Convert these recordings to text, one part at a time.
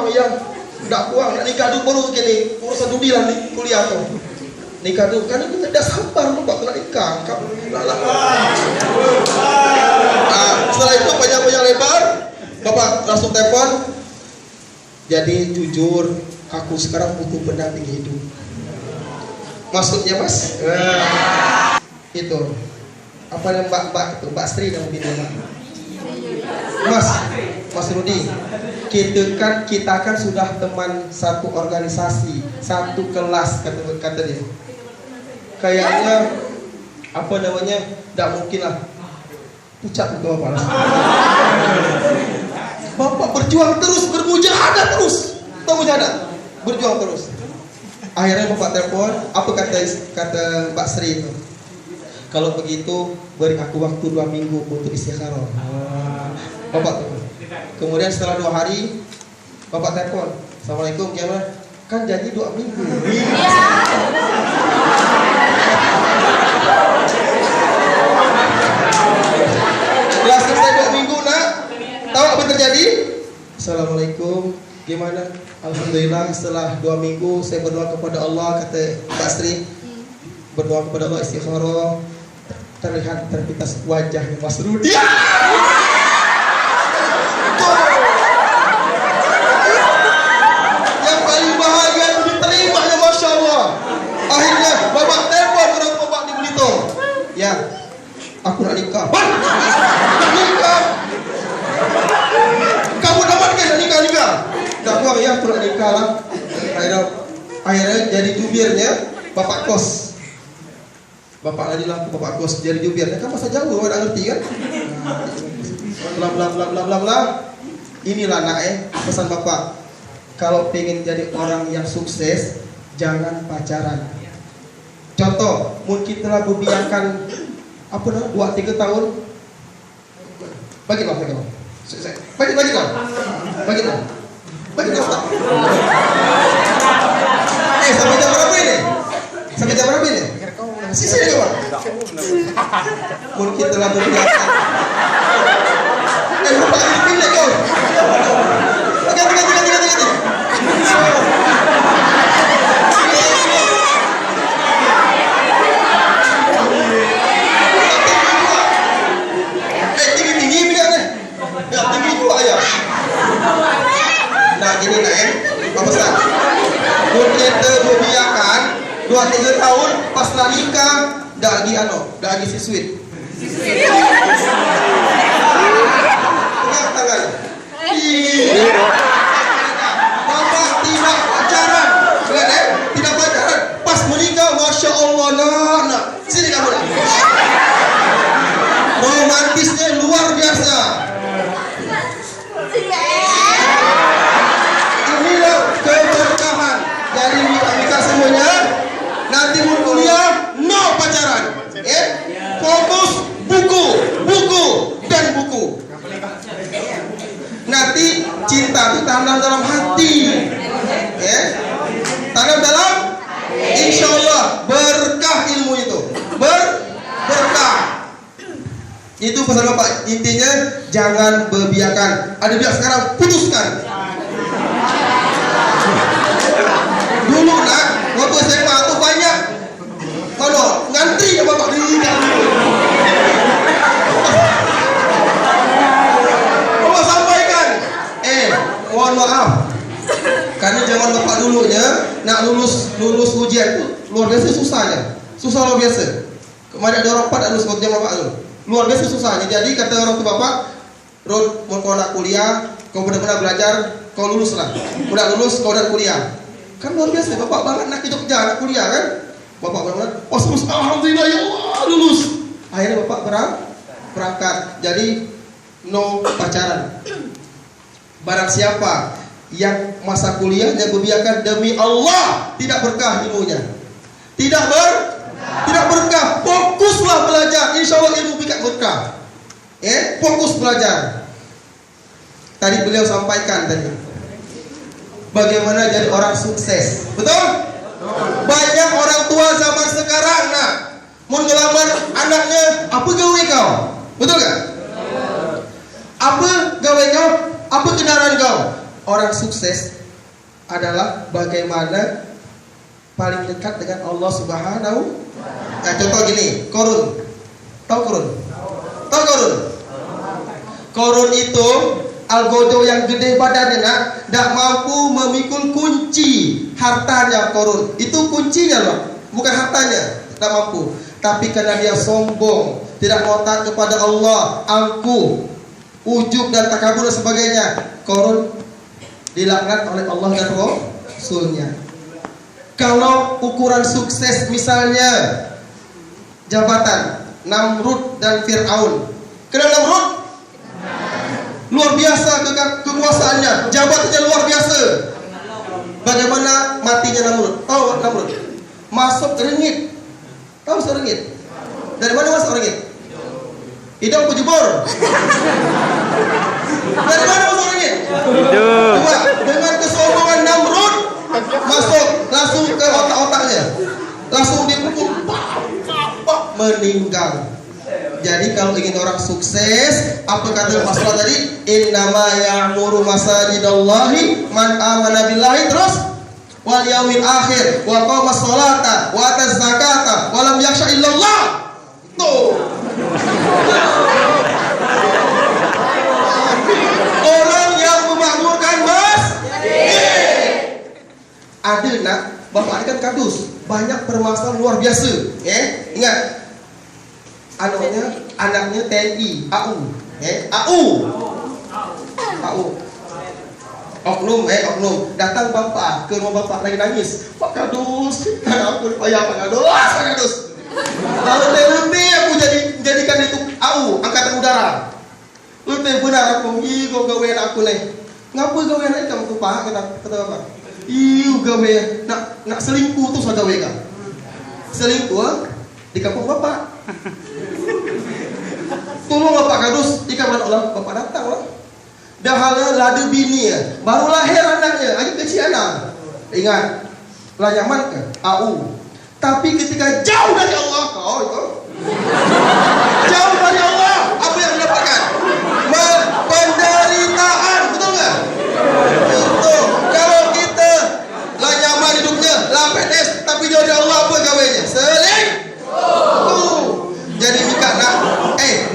buang yang ndak buang nak nikah tu baru kini urusan dudi lah ni kuliah tu. Nikah tu kan kita dah sabar bapak nak nikah. Setelah itu panjang lebar, bapak langsung telepon. Jadi jujur, aku sekarang butuh pendamping hidup. Maksudnya mas? Itu apa yang Mbak Sri yang bilang Mas Rudi, kita kan sudah teman satu organisasi, satu kelas kata dia. Kayaknya apa namanya, tidak mungkin lah. Pucat itu apa? Bapak berjuang terus, bermujahadah terus, berjuang terus. Akhirnya bapak telepon, apa kata Mbak Sri itu? Kalau begitu beri aku waktu 2 minggu untuk istikharah. Bapak telepon. Kemudian setelah 2 hari bapak telepon, assalamualaikum, gimana? Kan janji 2 minggu. Setelah selesai 2 minggu nak, tahu apa yang terjadi? Assalamualaikum, gimana? Alhamdulillah setelah 2 minggu saya berdoa kepada Allah, kata Mbak Sri, berdoa kepada Allah istikharah, terlihat terpintas wajahnya Mas Rudi. Yang paling bahagia itu diterimanya, Masya Allah. Akhirnya bapak telepon ke orang bapak di Belitung. Ya, aku nak nikah. Nak nikah? Kamu dapat kan nak nikah? Tak buang ya, aku nak nikah lah. Akhirnya jadi jubirnya bapak kos. Bapak lagi lah, bapak kos jadi jubirnya. Kan masa jauh, orang ngerti kan? Bla. Inilah nak pesan bapak. Kalau pengen jadi orang yang sukses, jangan pacaran. Contoh, mungkin telah berbiarkan 2-3 tahun. Bagi lah. Sampai jam berapa ini? Sisi dia kawan. Mungkin telah berbiasa. Lupa pilih kau. Ganti. Tinggi bilang ni. Ya tinggi juga ya. Nah gini nak Pak Ustaz. Mungkin terbiasakan 2-3 tahun pas nak nikah dah lagi siswit. Pegang tangan. Bapak tidak pacaran. Tidak pacaran. Pas menikah, Masya Allah nak. Sini kamu nak. Romantisnya luar biasa. Inilah keberkahan dari kita semuanya. Nanti mau kuliah, no pacaran. Fokus buku. Nanti cinta itu tanam dalam hati. Tanam dalam, insya Allah berkah ilmu itu. Berkah. Itu pesan bapak. Intinya jangan berbiakan. Ada biak sekarang, putuskan. Dulu nak, waktu SMA itu banyak ngantri ya bapak bapak sampaikan mohon maaf karena zaman bapak dulunya nak lulus ujian itu luar biasa susah luar biasa. Kemarin ada orang 4 lulus waktu zaman bapak dulu, luar biasa susahnya. Jadi kata orang tua bapak, Rod, mau kau nak kuliah, kau benar-benar belajar, kau lulus lah. Udah lulus, kau udah kuliah. Kan luar biasa, bapak banget nak hidup kerja, nak kuliah kan. Bapak benar-benar, lulus, alhamdulillah ya Allah lulus. Akhirnya bapak berangkat. Jadi no pacaran. Barang siapa yang masa kuliahnya berbiakan, demi Allah tidak berkah ilmunya. Tidak berkah. Fokuslah belajar, insya Allah ilmu bikin berkah. Fokus belajar. Tadi beliau sampaikan tadi bagaimana jadi orang sukses, betul? Banyak orang tua zaman sekarang mau ngelamar anaknya, apa gawe kau? Betul gak? Apa gawe kau? Apa kendaraan kau? orang sukses adalah bagaimana paling dekat dengan Allah Subhanahu. Nah, contoh gini, Korun. Tahu Korun? Tahu Korun? Korun itu algojo yang gede badannya, nak, tidak mampu memikul kunci hartanya. Korun itu kuncinya loh, bukan hartanya, tidak mampu. Tapi karena dia sombong, tidak mau taat kepada Allah, angkuh, ujub dan takabur dan sebagainya, Korun dilaknat oleh Allah dan Rasulnya. Kalau ukuran sukses misalnya jabatan, Namrud dan Fir'aun. Kenal Namrud? Luar biasa kekuasaannya, jabatannya luar biasa. Bagaimana matinya Namrud? Tahu Namrud? Masuk ringit. Tahu masuk ringit? Dari mana masuk ringit? Hidung kujubur. Dari mana masuk ringit? Coba, dengan kesombongan Namrud masuk langsung ke otak-otaknya, langsung dipukul, meninggal. Jadi kalau ingin orang sukses, apa kata Rasulullah tadi? Innama ya'muru masajidallahi man amana billahi, terus wal yaumil akhir wa qama sholata wa ata zakata wa lam yakhsha illallah. Tuh. Orang yang memakmurkan masjid. Adil nak, bapak kan kadus, banyak permasalahan luar biasa. Ingat, anaknya TNI, AU, oknum, datang bapak ke rumah bapak lagi nangis. Pak kadus, aku payah Pak kadus. Lalu aku jadikan itu AU, angkatan udara. Lebih benar aku, kau gawe aku nih. Ngapa gawe anak kamu tuh Pak? Kata bapak. Gawe nak selingkuh tuh sudah gawe kan? Selingkuh di kampung bapak. Tolong bapak kadus di kamar Allah, bapak datang lah. Dah hala lada bini ya, baru lahir anaknya, lagi kecil anak. Ingat, lah nyaman ke? AU. Tapi ketika jauh dari Allah, kau itu jauh dari Allah, apa yang didapatkan? Penderitaan, betul nggak? Itu kalau kita lah nyaman hidupnya, lah PNS, tapi jauh dari Allah, apa gawainya? Selingkuh. Jadi nikah nak,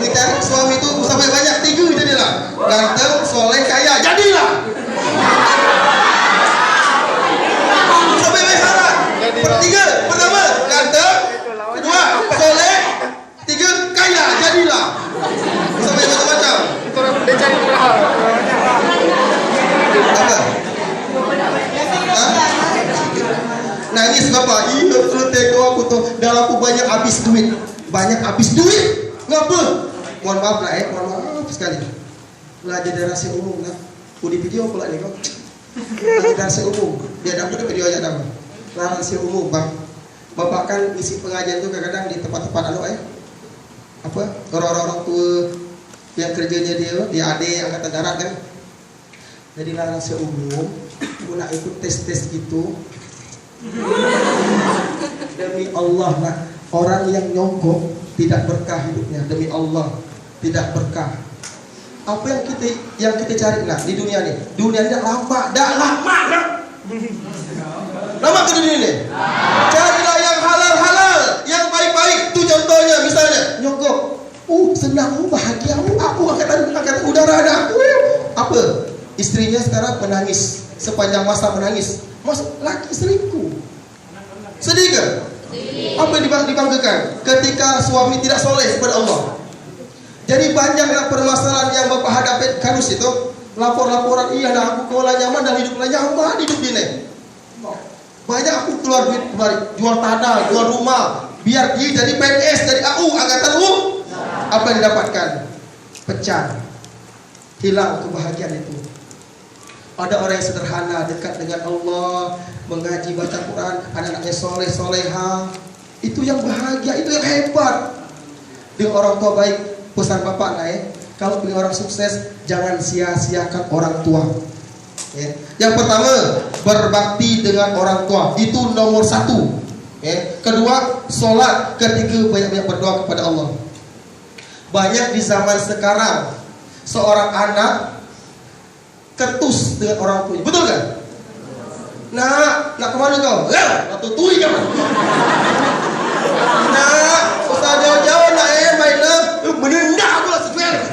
mencari suami itu sampai banyak 3 jadilah. Ganteng, soleh, kaya, jadilah. Sampai berharap. Pertiga, pertama ganteng, kedua soleh, 3 kaya, jadilah. Sampai macam-macam. Apa? Nangis bapak, iya lu tengok aku tuh, dalam aku banyak habis duit. Ngapa? Mohon maaf lah mohon maaf sekali. Lah jadi rahasia umum lah. Di video pula nih kok. Rahasia umum. Dia dapat video aja dah. Rahasia umum bang. Bapak kan isi pengajian tuh kadang-kadang di tempat-tempat apa? Orang-orang tua yang kerjanya di AD Angkatan Darat kan. Jadi rahasia umum. Aku nak ikut tes-tes gitu. Demi Allah lah. Orang yang nyogok tidak berkah hidupnya, demi Allah tidak berkah. Apa yang kita cari lah di dunia ini? Dunia ini lama. Lama ke dunia ini. Carilah yang halal, yang baik-baik. Itu contohnya misalnya nyogok. Senang, bahagia, aku angkatan udara ada aku. Apa? Istrinya sekarang menangis sepanjang masa menangis. Laki selingkuh. Sedih ke? Apa yang dibanggakan ketika suami tidak soleh kepada Allah? Jadi banyaklah permasalahan yang bapak hadapi kadus itu. Lapor-laporan, iya dah aku kalau nyaman dan hidup nyaman hidup ini. Banyak aku keluar duit kembali, jual tanah, jual rumah, biar dia jadi PNS dari AU angkatan U. Apa yang didapatkan? Pecah, hilang kebahagiaan itu. Ada orang yang sederhana, dekat dengan Allah, mengaji, baca Quran, anak-anaknya soleh, soleha. Itu yang bahagia, itu yang hebat. Dengan orang tua baik, pesan bapak kalau punya orang sukses, jangan sia-siakan orang tua. Yang pertama, berbakti dengan orang tua, itu nomor 1. Kedua, sholat. Ketiga, banyak-banyak berdoa kepada Allah. Banyak di zaman sekarang, seorang anak ketus dengan orang tuanya, betul kan? Nak kemana kau? Nak tutui kan? Nak, susah jauh-jauh nak main lah. Menendang aku lah sejual. Itu.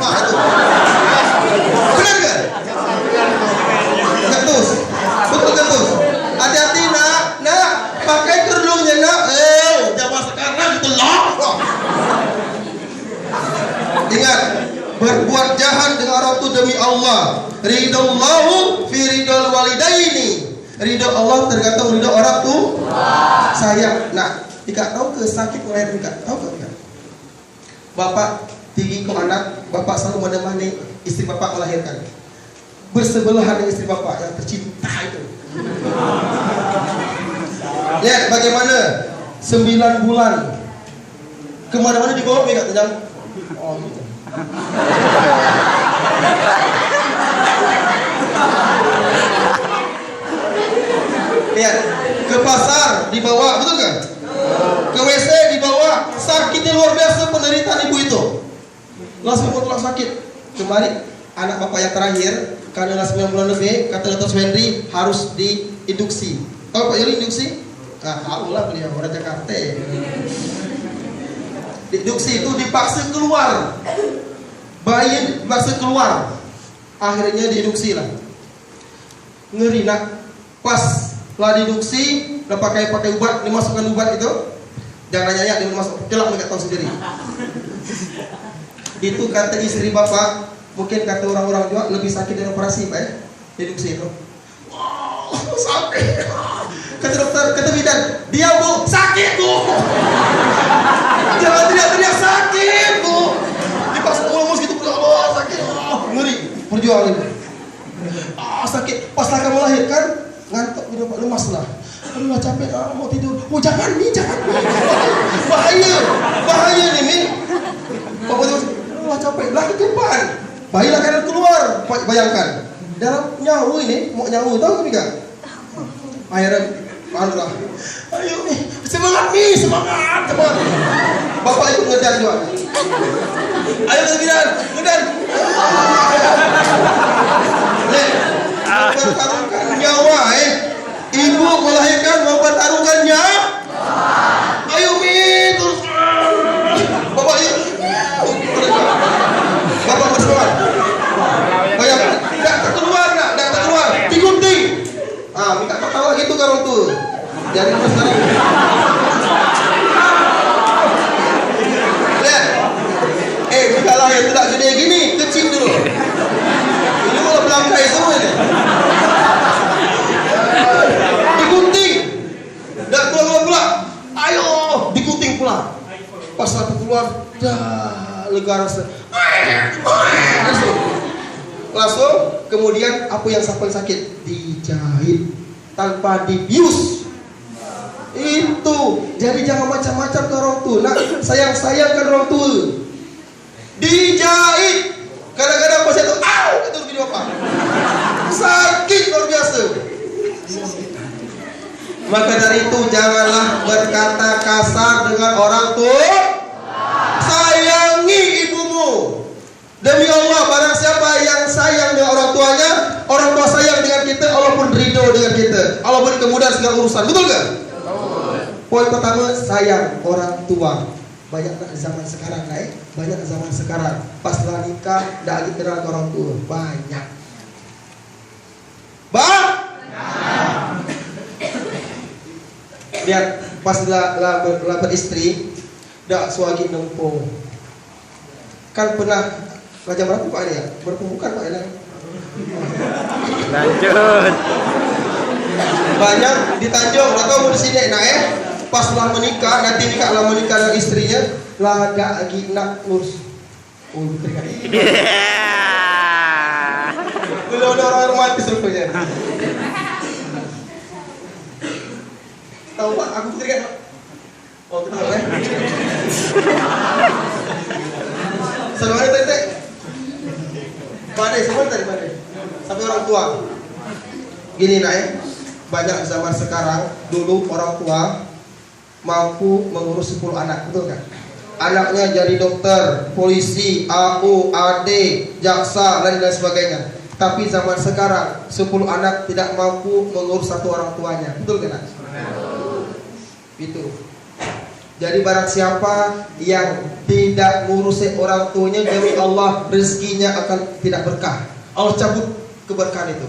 Benar kan? Ketus, betul ketus. Hati-hati nak, pakai kerudungnya nak. Zaman sekarang itu loh. Ingat, berbuat jahat dengan orang itu demi Allah. Ridallahu fi ridal walidaini. Ridho Allah tergantung ridho orang tu. Sayang. Nah, tidak tahu ke sakit melahirkan, tidak tahu ke? Bapak tinggi ke anak, bapak selalu menemani istri bapak melahirkan. Bersebelahan dengan istri bapak yang tercinta itu. Lihat bagaimana 9 bulan kemana-mana dibawa mereka tajam. Oh gitu. Lihat, ke pasar dibawa, betul kan? Ke WC dibawa, sakitnya luar biasa penderitaan ibu itu. Langsung mutlak sakit. Kembali anak bapak yang terakhir, karena 9 bulan lebih, kata Dr. Swendri harus diinduksi. Tahu Pak Yuli induksi? Nah, tahu lah beliau orang Jakarta. Diinduksi itu dipaksa keluar. Bayi dipaksa keluar. Akhirnya diinduksi lah. Ngeri nak. Pas lah diinduksi, udah pakai ubat, dimasukkan ubat itu, jangan nanya dia masuk, celak nggak tahu sendiri. Itu kata istri bapak, mungkin kata orang-orang juga lebih sakit dari operasi Pak ya, diinduksi itu. Wow, sakit. Kata dokter, kata bidan, dia bu, sakit bu. Jangan teriak-teriak sakit bu. Dipaksa mulus gitu, oh sakit, ngeri, perjuangan itu. Sakit, pas lah kamu melahirkan, ngantuk udah lemas lah. Aduh lah capek, mau tidur. Oh jangan nih, jangan. Bahaya nih Mi. Bapak terus, aduh lah capek, lah ketupan. Bayi lah kanan keluar, bayangkan. Dalam nyawa ini, mau nyawa tahu kan enggak? Akhirnya, lah. Ayo Mi, semangat Mi, semangat. Bapak itu ngejar juga. Ayo ngejar. Nek, mempertaruhkan nyawa ibu melahirkan mempertaruhkan nyawa. Ayo Mi terus. Bapak yuk. Bapak bersemangat. Bayangkan, tidak terkeluar. Digunting. Minta ketawa gitu kalau tuh. Jadi besar. Lihat. Jika lahir tidak gede gini, kecil dulu. Ini kalau belangkai semua ini. Digunting. Dan keluar pula. Ayo, digunting pula. Pas satu keluar, dah lega rasa. Langsung, kemudian apa yang paling sakit? Dijahit tanpa dibius. Itu. Jadi jangan macam-macam ke orang tua. Nak sayang-sayang ke orang tua. Dijahit. Kadang-kadang pas itu, itu video apa? Sakit luar biasa. Maka dari itu janganlah berkata kasar dengan orang tua. Sayangi ibumu. Demi Allah, barang siapa yang sayang dengan orang tuanya, orang tua sayang dengan kita, Allah pun ridho dengan kita. Allah beri kemudahan segala urusan. Betul gak? Poin pertama, sayang orang tua. Banyak zaman sekarang banyak zaman sekarang pas lah nikah dah lagi kenal orang tua banyak. Lihat pas lah beristri dah suami nempuh. Kan pernah raja berapa Pak ini ya? Berpembukaan Pak ini. Lanjut. Banyak di Tanjung atau di sini pas lah menikah, nanti nikah lah menikah dengan istrinya, lah gak lagi nak ngurus. Udah orang romantis rupanya. Tahu Pak, aku teriak Pak. Oh kita boleh. Semuanya tadi. Semua tadi. Sampai orang tua. Gini banyak zaman sekarang, dulu orang tua mampu mengurus 10 anak, betul kan? Anaknya jadi dokter, polisi, AU, AD, jaksa, dan lain sebagainya. Tapi zaman sekarang 10 anak tidak mampu mengurus satu orang tuanya. Betul kan? Itu. Jadi barang siapa yang tidak ngurusi orang tuanya, demi Allah rezekinya akan tidak berkah. Allah cabut keberkahan itu.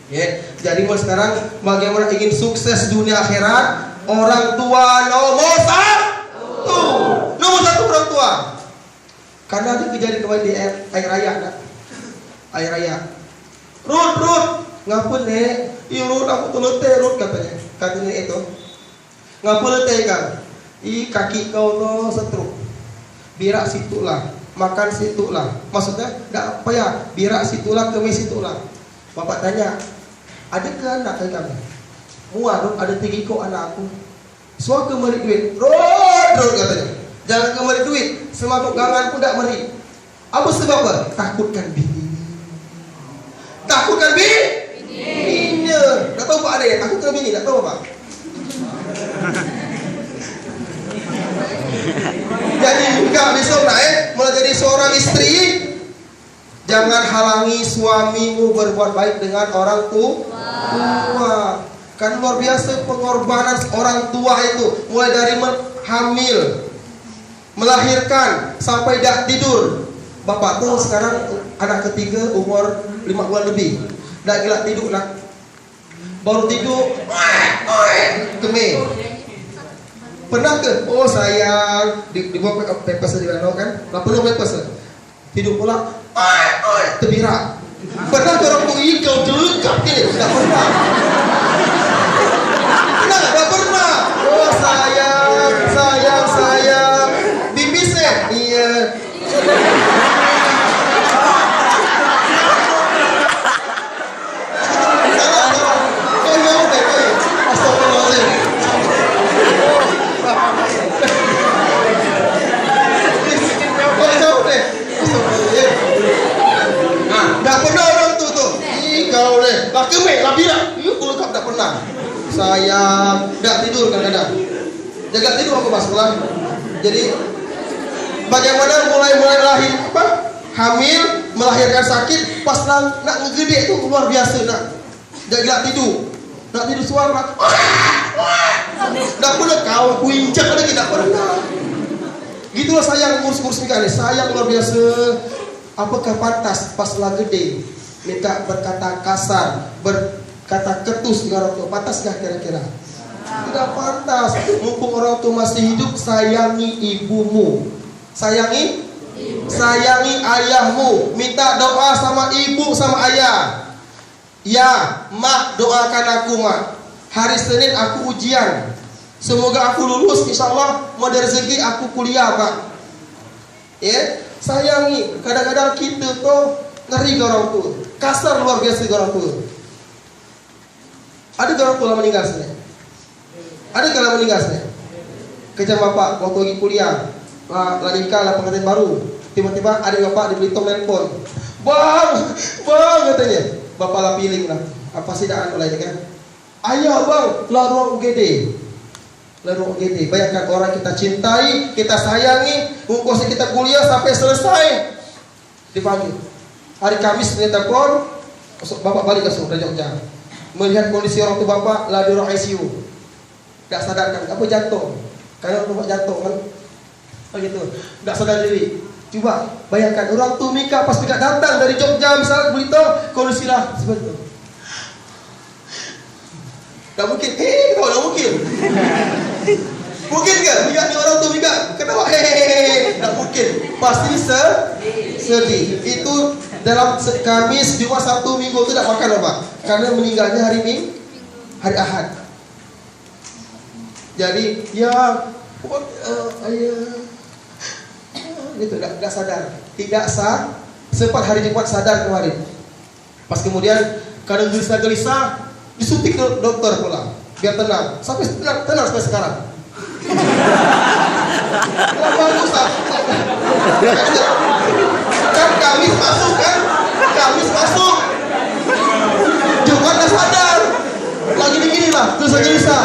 Ya, jadi mulai sekarang bagaimana ingin sukses dunia akhirat, orang tua nomor satu. Nomor satu orang tua. Karena ada kejadian kemarin di air raya, nak? Air raya. Rut, ngapa nek? Iya Rut, aku tuh letih Rut katanya itu. Ngapa letih kan? Kaki kau no setruk. Birak situlah, makan situlah. Maksudnya, enggak apa ya? Birak situlah, kemis situlah. Bapak tanya, ada ke anak kami? Muar, ada 3 kok anak aku. Suah kembali duit. Rut katanya. Jangan kembali duit. Semabuk gangan pun tak meri. Apa sebabnya? Takutkan bini. Takutkan bininya. Tak tahu Pak ada ya? Takutkan bini, tak tahu Pak. Jadi juga besok mulai jadi seorang istri, jangan halangi suamimu berbuat baik dengan orang tua. Kan luar biasa pengorbanan orang tua itu, mulai dari hamil, melahirkan sampai dah tidur. Bapak tuh sekarang anak ketiga umur 5 bulan lebih, dah gila tidur nak. Baru tidur, kemih. Pernah ke? Oh sayang, dibawa pepes di mana kan? Nggak perlu pepes. Tidur pula, terbirak. Pernah ke orang tua kau jelekap gini? Nggak pernah. Nggak pernah. Oh sayang, bibisnya, iya. Nggak pernah orang tuh. Kau deh, lah kemek, lah birak. Yuk, kalau kau tak pernah. Sayang, nggak tidur kadang-kadang. Jaga tidur aku pas sekolah. Jadi bagaimana mulai lahir hamil, melahirkan sakit, pas nak ngegede itu luar biasa nak. Jaga tidur, nak tidur suara. Nggak pernah kau kuinjak lagi, nggak pernah. Gitulah sayang ngurus nikah nih, sayang luar biasa. Apakah pantas pas lah gede minta berkata kasar, berkata ketus dengan orang tua? Pantaskah kira-kira? Tidak pantas. Mumpung orang tua masih hidup, sayangi ibumu, sayangi ayahmu. Minta doa sama ibu sama ayah. Ya, mak doakan aku mak. Hari Senin aku ujian. Semoga aku lulus, insyaallah mau rezeki aku kuliah mak. Ya, sayangi. Kadang-kadang kita tuh ngeri ke orang tua, kasar luar biasa ke orang tua. Ada orang tua meninggal sini? Ada kalau meninggal sini? Kejam bapak waktu lagi kuliah, lah nikah lah pengantin baru. Tiba-tiba ada bapak di Belitung nelpon, bang katanya, bapak lah piling lah. Apa sih daan oleh kan? Ayah bang, lah ruang UGD. Bayangkan orang kita cintai, kita sayangi, ngungkosi kita kuliah sampai selesai dipanggil. Hari Kamis dia telepon, bapak balik ke Jogja. Melihat kondisi orang tua bapak lah di ruang ICU. Gak sadarkan, apa jantung? Karena orang tua jantung kan, begitu. Gak sadar diri. Coba bayangkan orang tua Mika pas tidak datang dari Jogja misalnya Belitung, kondisi lah seperti itu. Gak mungkin, gak mungkin. Mungkin gak? Lihat orang tuh Mika ketawa, gak mungkin. Pasti sedih. Itu dalam Kamis, Jumat, Sabtu, Minggu itu tidak makan Pak. Karena meninggalnya hari Ahad. Jadi ya ayah itu tidak sadar. Sempat hari Jumat sadar kemarin. Pas kemudian kadang gelisah disuntik dokter pula biar tenang. Sampai tenang sampai sekarang. Bagus kan Kamis masuk Jumat dah sadar lagi begini lah gelisah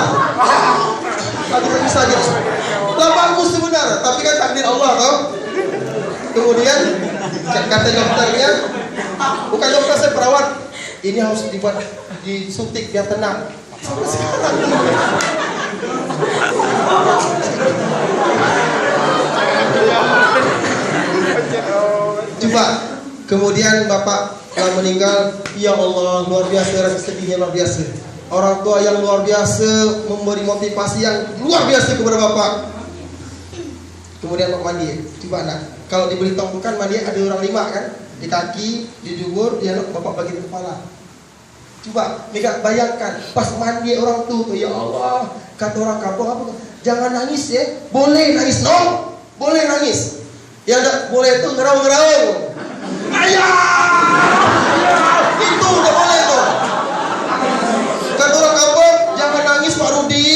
aja lah bagus sebenarnya, tapi kan takdir Allah toh. Kemudian kata dokternya Bukan dokter, saya perawat. Ini harus dibuat disuntik biar tenang. Sampai sekarang. Coba, kemudian bapak telah meninggal, ya Allah, luar biasa, rasa sedihnya luar biasa. Orang tua yang luar biasa memberi motivasi yang luar biasa kepada bapak. Kemudian bapak mandi, coba nak, kalau diberitahu bukan mandi ada orang 5 kan, di kaki, di dubur, dia bapak bagi di kepala. Coba, mereka bayangkan pas mandi orang tuh, ya Allah, kata orang kampung apa? Jangan nangis ya, boleh nangis, no, boleh nangis. Yang tak boleh itu ngeraung-ngeraung. Ayah, itu tak boleh tuh. Kata orang kampung, jangan nangis Pak Rudi,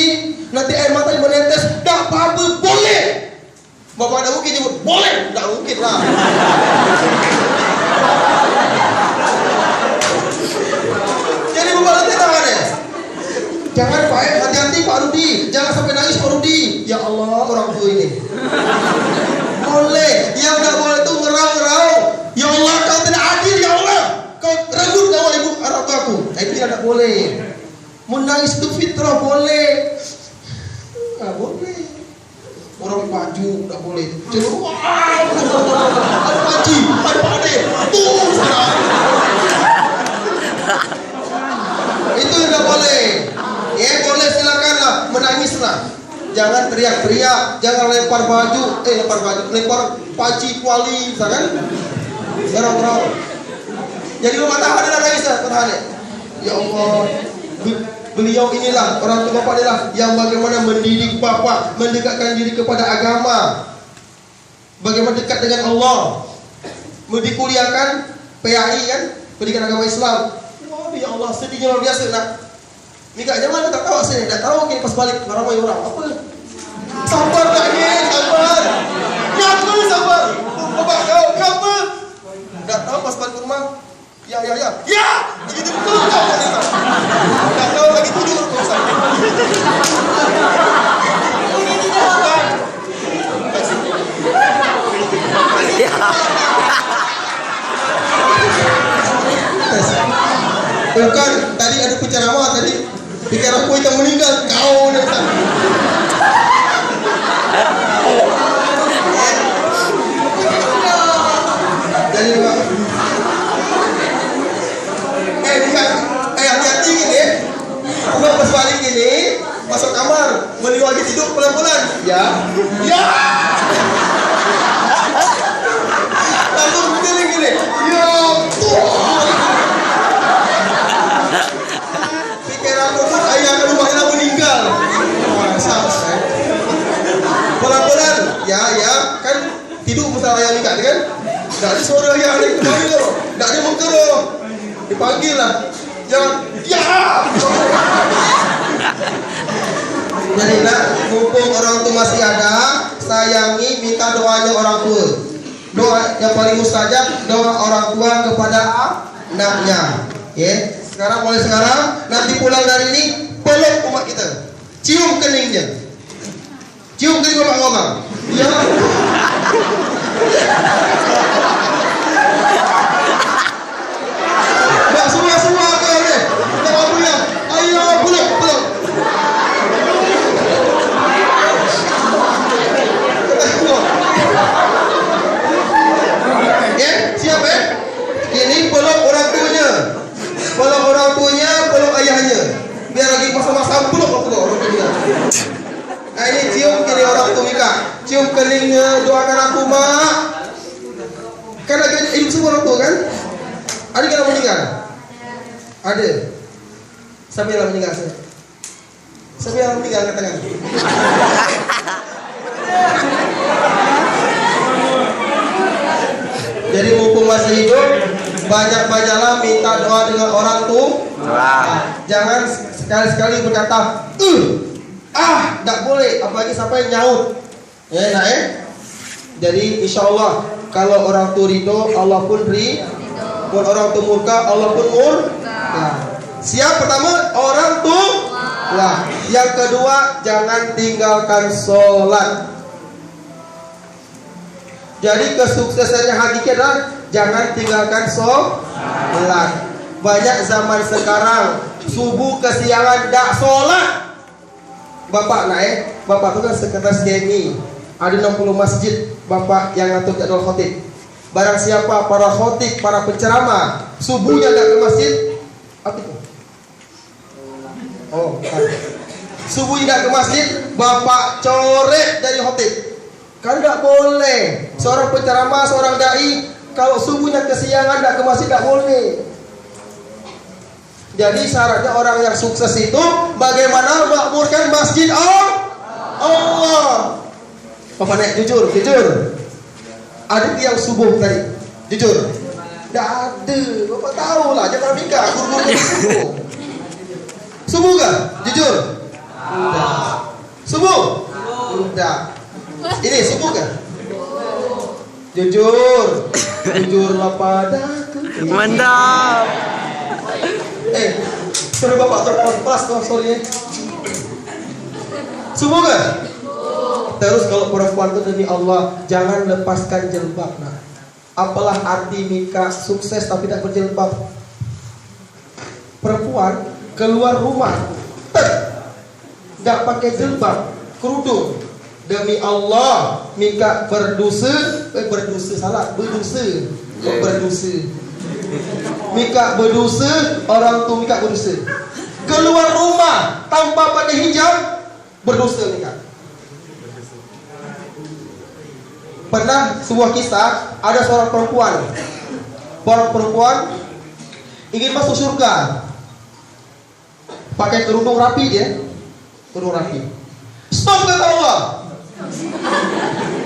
nanti air mata menetes. Tak apa-apa, boleh. Bapak tak mungkin nyebut, boleh, tak mungkin lah. Jadi bapak nanti tangan ya. Jangan Pak, hati-hati Pak Rudi, jangan sampai nangis Pak Rudi. Ya Allah, orang tua ini. Boleh, yang tak boleh itu ngeraung-ngeraung. Ya Allah, kau tidak adil ya Allah. Kau renggut nyawa ibu orang tuaku. Nah, itu yang tak boleh. Menangis itu fitrah boleh. Nggak boleh. Orang baju tak boleh. Celup, ada paji, ada pade. Tuh sekarang. Itu yang tak boleh. Ya boleh silakanlah, menangislah. Jangan teriak-teriak, jangan lempar baju, lempar paci kuali, misalkan. Garau-garau. Jadi rumah tangga adalah nangis, tahan. Ya Allah, beliau inilah orang tua bapak adalah yang bagaimana mendidik bapak, mendekatkan diri kepada agama, bagaimana dekat dengan Allah, dikuliahkan PAI kan, pendidikan agama Islam. Waduh ya Allah, sedihnya luar biasa nak. Mika jangan tak tahu saya, tak tahu mungkin pas balik ramai orang. Apa? Sabar tak ni, sabar. Kenapa sabar? Bapak kau, kenapa? Tak tahu pas balik rumah. Ya. Begitu betul kau tak? Tak tahu lagi tidur kau sana. Bukan, tadi ada penceramah tadi. Pikir aku yang meninggal, kau nih. Jadi hati-hati gini. Bukan pas balik gini, masuk kamar, beli lagi tidur pelan-pelan. Ya. Langsung feeling gini. Ya Tuhan. Ayah ke rumahnya meninggal. Pelan-pelan, ya, kan tidur masalah yang nikah kan? Tak ada suara yang ada kembali tu, tak ada muka tu, dipanggil lah. Jangan, ya. Jadi nak, mumpung orang tu masih ada, sayangi, minta doanya orang tua. Doa yang paling mustajab, doa orang tua kepada anaknya. Ya. Mulai sekarang, nanti pulang dari ini, peluk umat kita, cium keningnya, cium kening bapak ngomong, ya. Tak semua kau ni, tak apa ya, ayo peluk. Ya, siap Ini peluk orang tuanya. Peluk orang tuanya, peluk ayahnya. Biar lagi masa-masa peluk orang tuanya. Nah ini cium kening orang tua Mika. Cium keningnya, doakan aku mak. Kan lagi hidup semua orang tua kan? Ada yang meninggal? Ada. Siapa yang meninggal? Siapa yang meninggal angkat tangan? Jadi mumpung masih hidup, banyak-banyaklah minta doa dengan orang tua. Jangan sekali-sekali berkata, tak boleh, apalagi sampai nyaut. Jadi insya Allah kalau orang tua ridho, Allah pun ridho. Pun orang tua murka, Allah pun murka. Siap pertama orang tua. Yang kedua jangan tinggalkan sholat. Jadi kesuksesannya hakiki adalah jangan tinggalkan sholat. Banyak zaman sekarang subuh kesiangan dak sholat. Bapak naik, bapak itu kan sekretaris GMI, ada 60 masjid bapak yang ngatur jadwal khotib. Barang siapa para khotib, para penceramah subuhnya dak ke masjid, apa itu? Oh, subuh tidak ke masjid, bapak coret dari khotib. Kan tidak boleh. Seorang penceramah, seorang dai, kalau subuhnya kesiangan tidak ke masjid tidak boleh. Jadi syaratnya orang yang sukses itu bagaimana makmurkan masjid Allah. Bapak Nek, jujur. Ada yang subuh tadi, jujur. Tidak ada. Bapak tahu lah, jangan nikah. Guru-guru subuh. Subuh kan? Jujur. Tidak. Subuh? Tidak. Ini subuh kan? Jujurlah padaku. Mantap. Suruh bapak terkelas sorry. Subuh kan? Terus kalau perempuan itu demi Allah jangan lepaskan jilbab. Nah, apalah arti nikah sukses tapi tidak berjilbab? Perempuan keluar rumah tidak pakai jilbab, kerudung, demi Allah nikah berdosa. Mika berdosa, orang tua Mika berdosa. Keluar rumah tanpa pakai hijab, berdosa Mika. Pernah sebuah kisah, ada seorang perempuan ingin masuk surga. Pakai kerudung rapi dia, Stop kata Allah.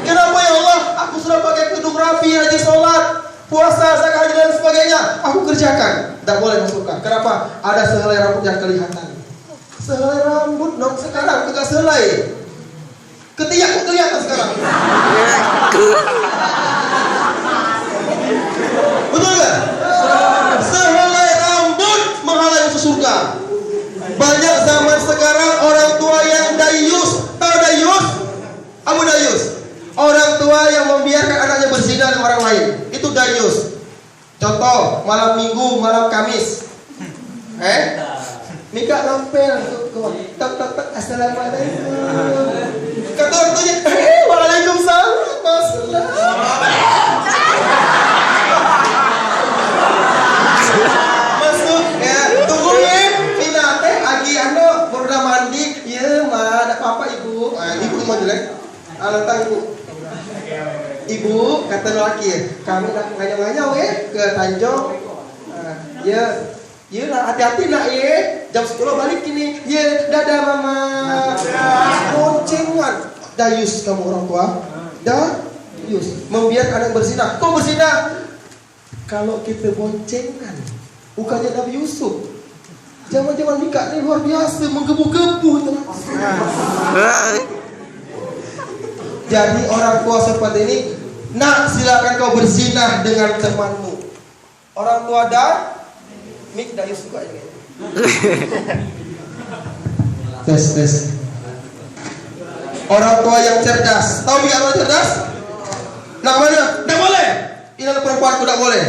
Kenapa ya Allah? Aku sudah pakai kerudung rapi, rajin sholat, puasa, zakat, haji dan sebagainya, aku kerjakan. Tidak boleh masukkan. Kenapa? Ada sehelai rambut yang kelihatan. Sehelai rambut dong sekarang tidak sehelai. Ketiak kok kelihatan sekarang. Betul nggak? Sehelai rambut menghalangi masuk surga. Banyak zaman sekarang orang tua yang dayus. Tahu dayus? Abu dayus. Orang tua yang membiarkan anaknya berzina dengan orang lain, itu dayus. Contoh, malam Minggu, malam Kamis. Mika ngampel, tak, assalamualaikum. Kata orang tuanya, waalaikumsalam, masalah. Masuk, ya, tunggu ya, Vina teh, agi ando, baru mandi, ya, ada apa-apa ibu? Ibu mau jelek, alatang ibu. Ibu kata lelaki, kami nak nganyau-nganyau ke Tanjung. Ya lah, hati-hati nak jam 10 balik ini. Ya, dadah mama. Boncengan. Dayus kamu orang tua. Dayus. Membiarkan anak berzina. Kok berzina? Kalau kita boncengan, bukannya Nabi Yusuf. Zaman-zaman nikah ini luar biasa, menggebu-gebu. Jadi orang tua seperti ini, nak silakan kau berzinah dengan temanmu. Orang tua Mik Dayus suka ini. Tes. Orang tua yang cerdas. Tahu Mik orang cerdas? Nak mana? Tidak boleh. Ini adalah perempuanku tidak boleh.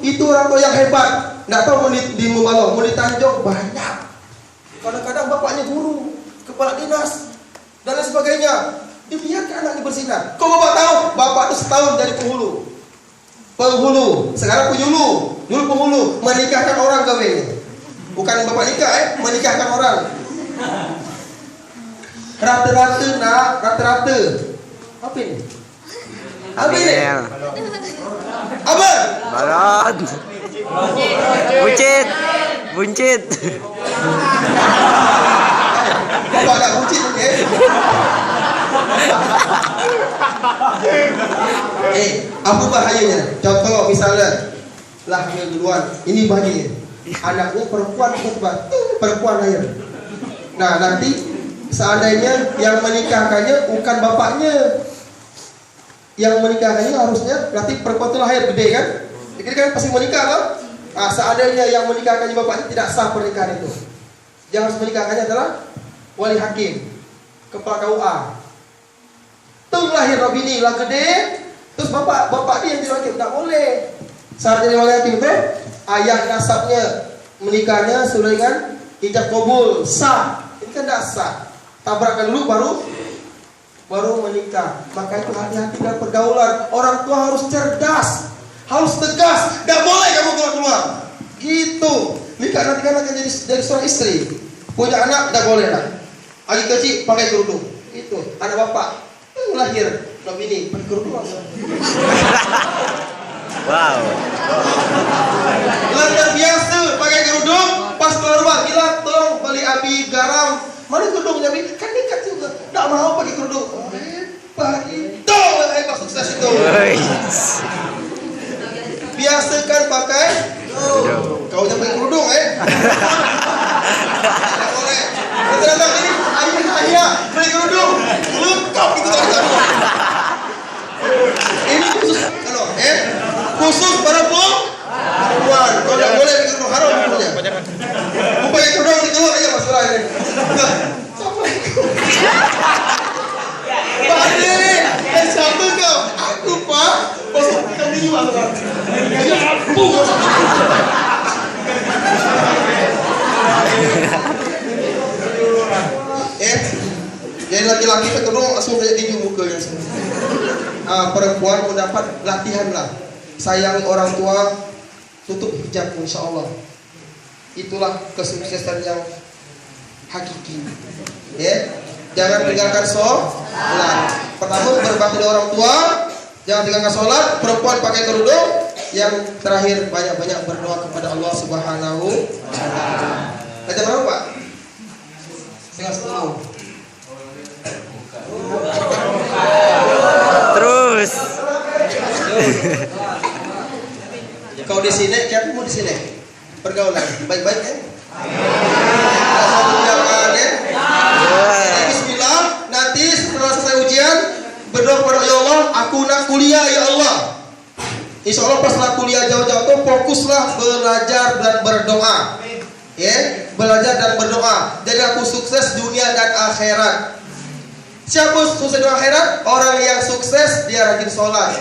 Itu orang tua yang hebat. Tidak tahu mau di Mubalong, mau di Tanjung banyak. Kadang-kadang bapaknya guru, kepala dinas dan lain sebagainya, dibiarkan anaknya berzina. Kau bapak tahu? Bapak itu setahun dari penghulu, sekarang penyuluh, dulu penghulu, menikahkan orang gawe. Bukan bapak nikah, menikahkan orang. Rata-rata. Apa ini? Apa? Barat. Buncit. Bapak agak buncit, apa bahayanya? Contoh misalnya lahir duluan, ini bayi, anaknya perempuan lahir. Nah nanti seandainya yang menikahkannya bukan bapaknya, yang menikahkannya harusnya berarti perempuan itu lahir gede kan? Jadi kan pasti menikah kan? Nah, seandainya yang menikahkannya bapaknya tidak sah pernikahan itu, yang harus menikahkannya adalah wali hakim, kepala KUA. Tung lahir Robini lah gede, Terus bapak dia yang jadi hakim, tak boleh. Syarat jadi wali hakim itu ayah nasabnya menikahnya sudah dengan ijab kabul sah. Ini kan tidak sah. Tabrakan dulu baru menikah. Maka itu hati-hati dalam pergaulan. Orang tua harus cerdas, harus tegas. Tidak boleh kamu keluar. Gitu. Nikah nanti kan akan jadi seorang istri. Punya anak tidak boleh lah. Lagi kecil pakai kerudung. Itu anak bapak lahir belum ini pakai kerudung langsung. Wow. Lantar biasa pakai kerudung, pas keluar rumah bilang tolong beli abi garam. Mana kerudungnya bi? Kan nikah juga. Tak mau pakai kerudung. Hebat itu, hebat sukses itu. Biasakan pakai. Kau jangan pakai kerudung Tidak boleh. Kita datang ini ayah pakai kerudung. Lengkap itu datang. Ini khusus kalau khusus para perempuan. Kalau tidak boleh pakai kerudung haram hukumnya. Mau pakai kerudung dikeluar aja masalah ini. Assalamualaikum. Pak Ade, siapa kau? Aku Pak. Pasal kami juga. Dia mampu. Jadi laki-laki pakai kerudung langsung kayak tinju mukanya. Perempuan mendapat latihan lah. Sayangi orang tua, tutup hijab insya Allah. Itulah kesuksesan yang hakiki. Jangan tinggalkan sholat. Pertama berbakti dengan orang tua, jangan tinggalkan sholat. Perempuan pakai kerudung. Yang terakhir banyak-banyak berdoa kepada Allah Subhanahu wa Ta'ala. Baca berapa Pak? 9:30. Terus. Kau di sini, siapa mau di sini? Pergaulan, baik-baik ya. Jangan ya. Bismillah. Nanti setelah selesai ujian, berdoa kepada ya Allah, aku nak kuliah ya Allah. Insya Allah pas lah kuliah jauh-jauh tuh fokuslah belajar dan berdoa. Belajar dan berdoa. Jadi aku sukses dunia dan akhirat. Siapa sukses di akhirat? Orang yang sukses dia rajin sholat.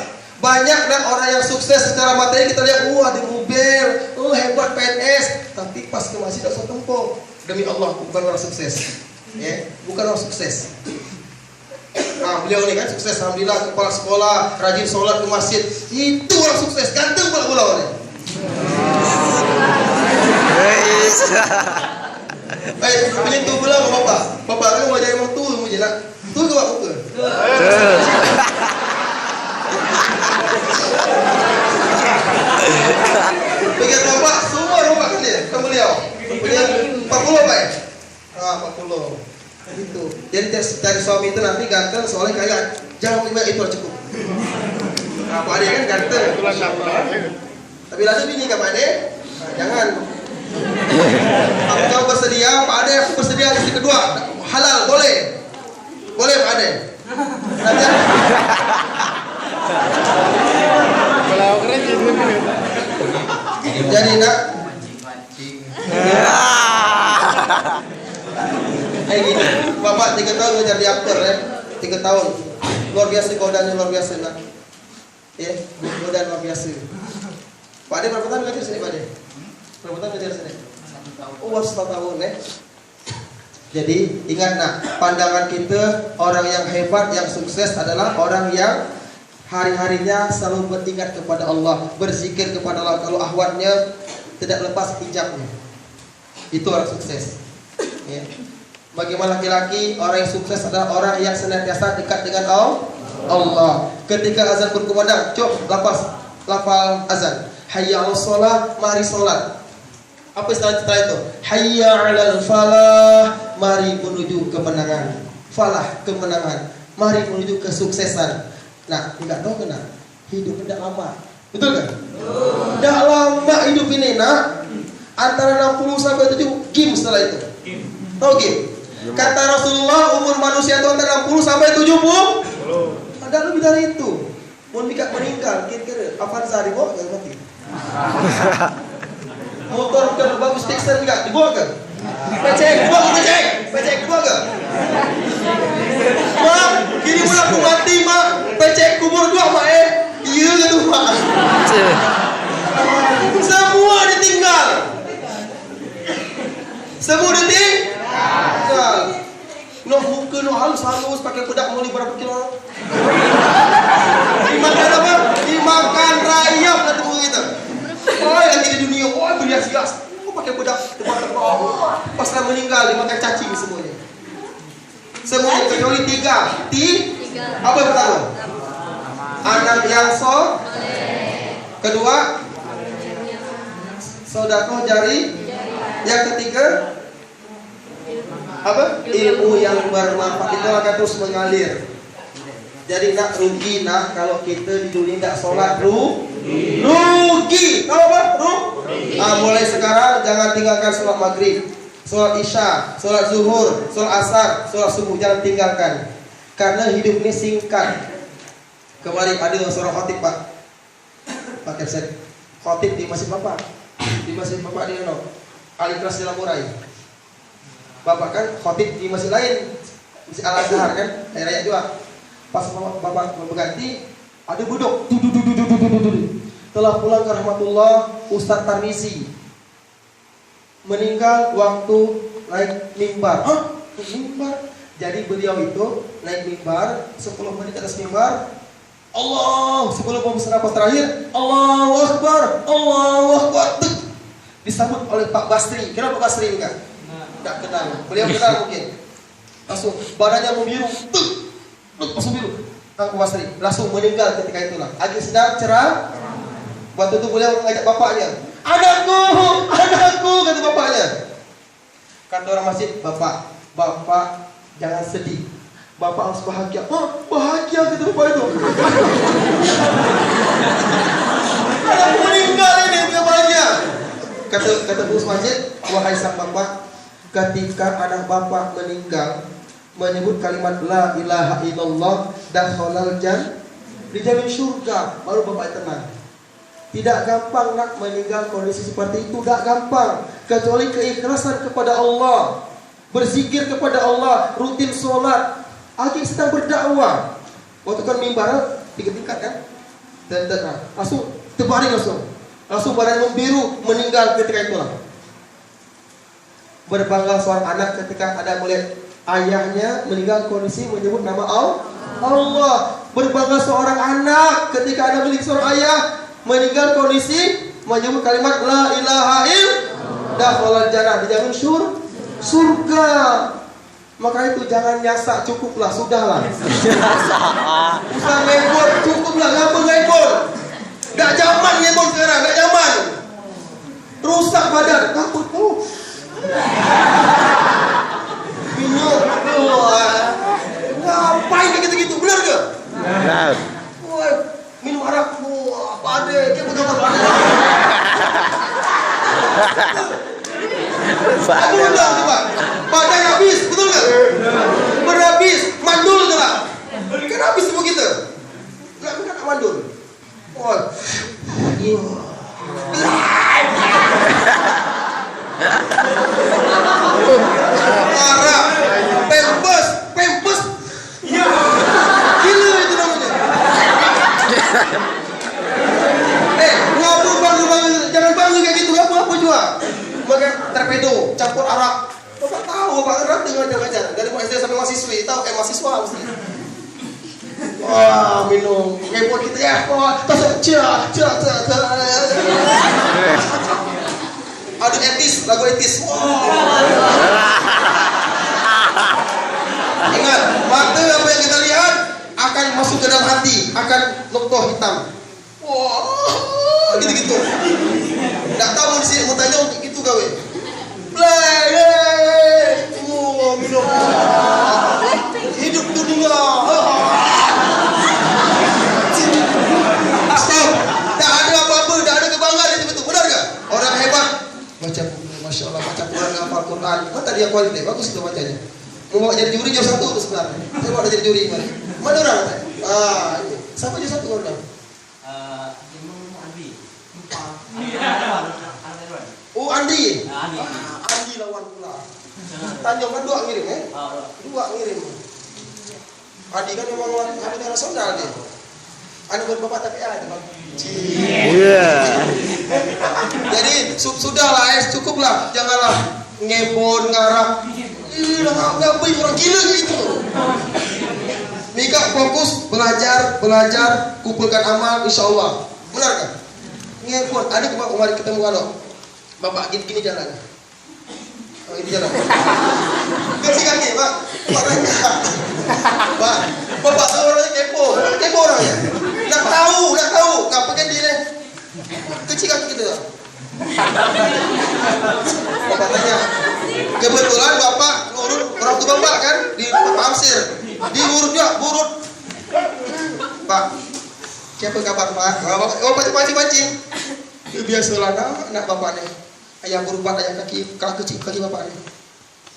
Banyak dan orang yang sukses secara materi kita lihat, ada mobil, hebat PNS, tapi pas ke masjid tak tempo. Demi Allah bukan orang sukses. Bukan orang sukses. Beliau ini kan sukses, alhamdulillah, kepala sekolah, rajin sholat ke masjid. Itu orang sukses, ganteng bola-bola oleh. Menyentuh bola sama bapak. Bapak kan mau jadi mau tuh, mau jenak. Tuh ke bapak ke. Pikir bapak, semua bapak kan dia, kan beliau. Punya 40 Pak ya? 40. Gitu. Jadi dari suami itu nanti ganteng, soalnya kaya. Jangan lima itu cukup. Pak Ade kan ganteng. Tapi langsung bini Pak Ade, jangan. Aku kau bersedia, Pak Ade, aku bersedia istri kedua. Halal, boleh. Boleh Pak Ade. Nanti jadi nak gini, bapak 3 tahun menjadi di aktor 3 tahun, luar biasa godaannya, luar biasa nak, godaan luar biasa. Pak Ade berapa tahun ngajar sini Pak Ade? Berapa tahun ngajar sini? Oh 1 tahun Jadi ingat nak, pandangan kita orang yang hebat, yang sukses adalah orang yang hari-harinya selalu beringat kepada Allah, berzikir kepada Allah. Kalau ahwatnya tidak lepas hijabnya, itu orang sukses. Bagaimana laki-laki, orang yang sukses adalah orang yang senantiasa dekat dengan Allah. Ketika azan berkumandang, lafal azan, hayya 'alas shalah, mari salat. Apa istilah itu? Hayya 'alal falah, mari menuju kemenangan. Falah, kemenangan. Mari menuju kesuksesan. Nah, tidak tahu kena hidup tidak lama, betul kan? Tidak lama hidup ini nak, antara 60 sampai 70 game setelah itu. Tahu game? Kata Rasulullah umur manusia itu antara 60 sampai 70. Ada lebih dari itu. Mau meninggal, kira-kira Avanza dibawa kan mati. Motor bukan bagus Texan enggak dibawa kan? Pecek dibawa kan? Mak, kini pula aku mati mak, pecek kubur dua mak halus pakai bedak muli berapa kilo. Dimakan apa? Dimakan rayap lah tubuh kita. Oh lagi di dunia, berhias-hias. Pakai bedak tebal-tebal. Pas lah meninggal dimakan cacing semuanya. Semuanya kecuali 3. Apa yang pertama? Anak yang kedua sedekah jari. Yang ketiga apa? Ilmu yang bermanfaat itu akan terus mengalir. Jadi nak rugi nak kalau kita di dunia tidak sholat rugi. Tahu apa? Mulai sekarang jangan tinggalkan sholat maghrib, sholat isya, sholat zuhur, sholat asar, sholat subuh, jangan tinggalkan. Karena hidup ini singkat. Kemarin ada seorang khotib Pak Kepsen, khotib di masjid Bapak, di Al-Ikhlas di Lamurai. Bapak kan khotib di masjid lain, masjid Al-Azhar kan, daerahnya juga. Pas Bapak berganti, ada budok, telah pulang ke rahmatullah Ustadz Tarmizi, meninggal waktu naik mimbar. Mimbar. Jadi beliau itu naik mimbar, 10 menit atas mimbar, Allah, sebelum pembesaran nafas terakhir, Allahu Akbar, disambut oleh Pak Basri. Kenapa Pak Basri enggak? Enggak kenal. Beliau kenal mungkin. Langsung badannya membiru, langsung biru. Pak Basri langsung meninggal ketika itulah. Lagi sedang cerah. Waktu itu beliau mengajak bapaknya, anakku, kata bapaknya. Kata orang masjid, bapak jangan sedih. Bapak harus bahagia. Bahagia kata bapak itu. Anakku meninggal ini, dia bahagia. Kata pengurus masjid, wahai sang bapak, ketika anak bapak meninggal, menyebut kalimat la ilaha illallah dakhalal jannah, dijamin surga, baru bapak tenang. Tidak gampang nak meninggal kondisi seperti itu, tidak gampang. Kecuali keikhlasan kepada Allah, berzikir kepada Allah, rutin sholat. Aki sedang berdakwah. Waktu kan mimbar 3 tingkat kan, dan langsung terbaring langsung badan membiru, meninggal ketika itulah. Berbangga seorang anak ketika ada melihat ayahnya meninggal kondisi menyebut nama Allah. Berbangga seorang anak ketika ada melihat seorang ayah meninggal kondisi menyebut kalimat la ilaha illallah dakhalal jannah, dijamin surga. Maka itu jangan nyasa, cukuplah, sudahlah. Usah ngebor, cukuplah, ngapa ngebor? Gak zaman ngebor sekarang, gak zaman. Rusak badan, takut minum, ngapain gitu-gitu, benar gak? Benar. Minum arak, apa ada, kayak betul. Betul gak coba? Badan habis, betul gak? Berhabis, mandul gak? Kan habis semua kita. Gak bukan mandul. Marah, pempes. Gila itu namanya. Ngapa bangga, jangan bangga kayak gitu, apa juga. Makan torpedo, campur arak. Bapak tahu, Bapak ngerti ngajar-ngajar. Dari SD sampai mahasiswi, tahu mahasiswa mesti. Wah, minum. Ngepot kita ya, Aduh etis, lagu etis. Ingat, mata apa yang kita lihat akan masuk ke dalam hati, akan noktah hitam. Wah, gitu-gitu. Nggak tahu di sini mau tanya gitu gawe. Minum. Hidup dunia. Stop. Tak ada apa-apa, tak ada kebanggaan di situ. Benar gak? Orang hebat baca buku, masya Allah, baca Quran, hafal Quran. Kan tadi yang kualitas, bagus itu bacanya. Mau bawa jadi juri jam 1 itu sebenarnya. Saya bawa jadi juri kemarin. Mana orang? Ini. Siapa jam 1 orang? Andi. Andi lawan pula. Tanjung kan 2 ngirim 2 ngirim. Andi kan memang Andi nasional dia. Andi buat bapak tapi ada bang. Jadi sudahlah, cukuplah, janganlah ngebon ngarap. Ih, ngapain orang gila gitu. Mika fokus belajar, kumpulkan amal, insya Allah. Benar kan? Ini pun ada kemarin ketemu kalau bapak gini jalan. Oh, ini jalan. Kasih kaki, Pak. Pak tanya. Pak, bapak tahu orangnya kepo orangnya. Nak tahu. Nggak pakai diri. Kecil kaki gitu. Bapak tanya. Kebetulan bapak ngurut orang tua bapak kan di Pamsir. Diurut juga, burut. Pak, siapa kabar Pak? Oh, pancing. Biasalah nak bapak nih. Ayam berubat ayam kaki bapak nih.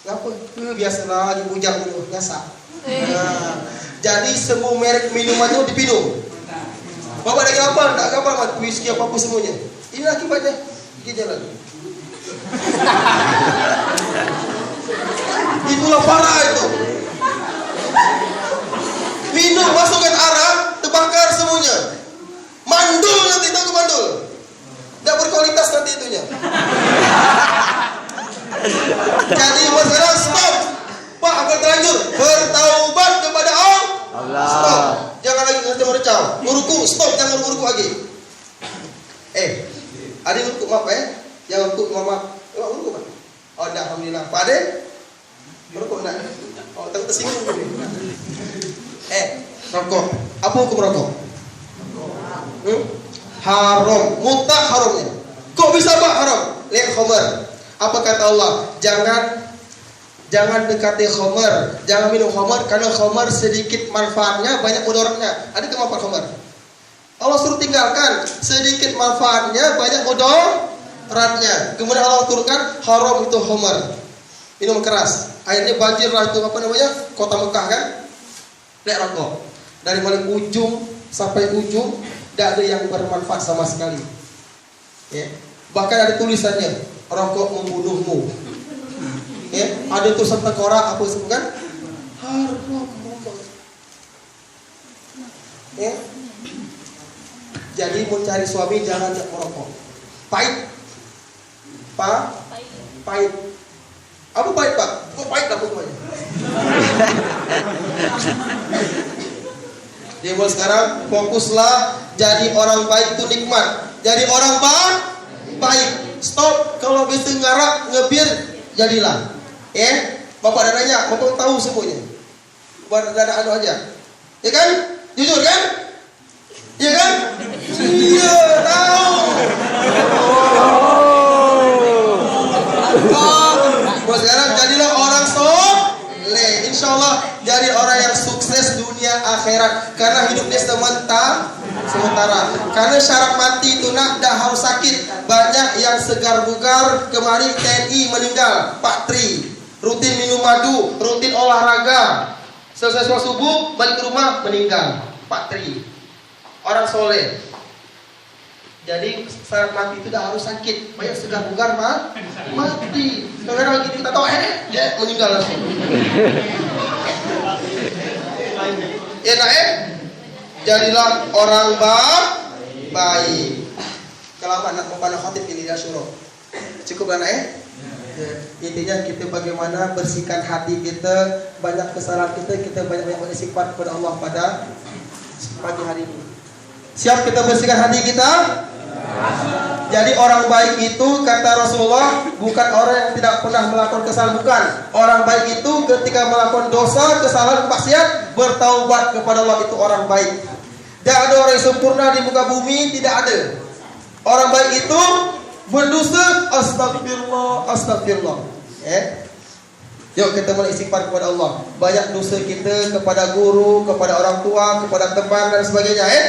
Ngapa? Biasalah dibujang dulu, biasa. Nah, jadi semua merek minuman itu dipinum. Bapak lagi apa? Tak apa, whisky apa semuanya. Ini akibatnya. Dia jalan. Itulah parah itu. Minum masukkan arak, terbakar semuanya. Mandul nanti, tahu ke mandul? Tidak berkualitas nanti itunya. Jadi masalah stop. Pak, akan terlanjur bertaubat kepada Allah. Stop. Jangan lagi ngerti-ngerti. Uruku, stop, jangan uruku lagi. Ada uruku maaf Yang uruku maaf. Uruku Pak. Oh, dah, alhamdulillah. Pak Ade? Uruku nak. Oh, tak tersinggung. Rokok. Apa hukum rokok? Haram, mutlak haramnya. Kok bisa Pak haram? Lihat khamar. Apa kata Allah? Jangan dekati khamar, jangan minum khamar karena khamar sedikit manfaatnya, banyak mudaratnya. Ada kenapa khamar? Allah suruh tinggalkan, sedikit manfaatnya, banyak mudaratnya. Kemudian Allah turunkan haram itu khamar. Minum keras. Akhirnya banjir lah itu Kota Mekah kan? Lihat rokok. Dari mulai ujung sampai ujung tidak ada yang bermanfaat sama sekali. Bahkan ada tulisannya rokok membunuhmu. Ada tulisan tengkorak apa itu kan? Haram. Jadi mau cari suami jangan merokok. Pahit. Pahit. Apa pahit Pak? Kok pahit apa semuanya? Dia mulai sekarang fokuslah jadi orang baik itu nikmat. Jadi orang baik. Stop kalau bisa ngarak ngebir jadilah. Bapak dan nanya, bapak tahu semuanya. Bapak dan anu aja. Ya kan? Jujur kan? Ya kan? Iya, tahu. Buat sekarang jadilah orang soleh. Insyaallah jadi orang yang sukses dunia akhirat. Karena hidupnya sementara. Karena syarat mati itu dah harus sakit. Banyak yang segar bugar. Kemarin TNI meninggal, Pak Tri. Rutin minum madu, rutin olahraga. Selesai sholat subuh balik ke rumah meninggal, Pak Tri. Orang soleh. Jadi syarat mati itu dah harus sakit. Banyak segar bugar mati. Kadang-kadang kita tahu meninggal langsung. Jadilah orang baik. Kalau nak memandang khotib ini dia suruh. Cukup kan Intinya kita bagaimana bersihkan hati kita, banyak kesalahan kita banyak beristighfar kepada Allah pada pagi hari ini. Siap kita bersihkan hati kita? Jadi orang baik itu kata Rasulullah bukan orang yang tidak pernah melakukan kesalahan, bukan. Orang baik itu ketika melakukan dosa, kesalahan, maksiat, bertaubat kepada Allah, itu orang baik. Tidak ada orang yang sempurna di muka bumi, tidak ada. Orang baik itu berdosa, astagfirullah. Yuk kita mulai istighfar kepada Allah. Banyak dosa kita kepada guru, kepada orang tua, kepada teman dan sebagainya.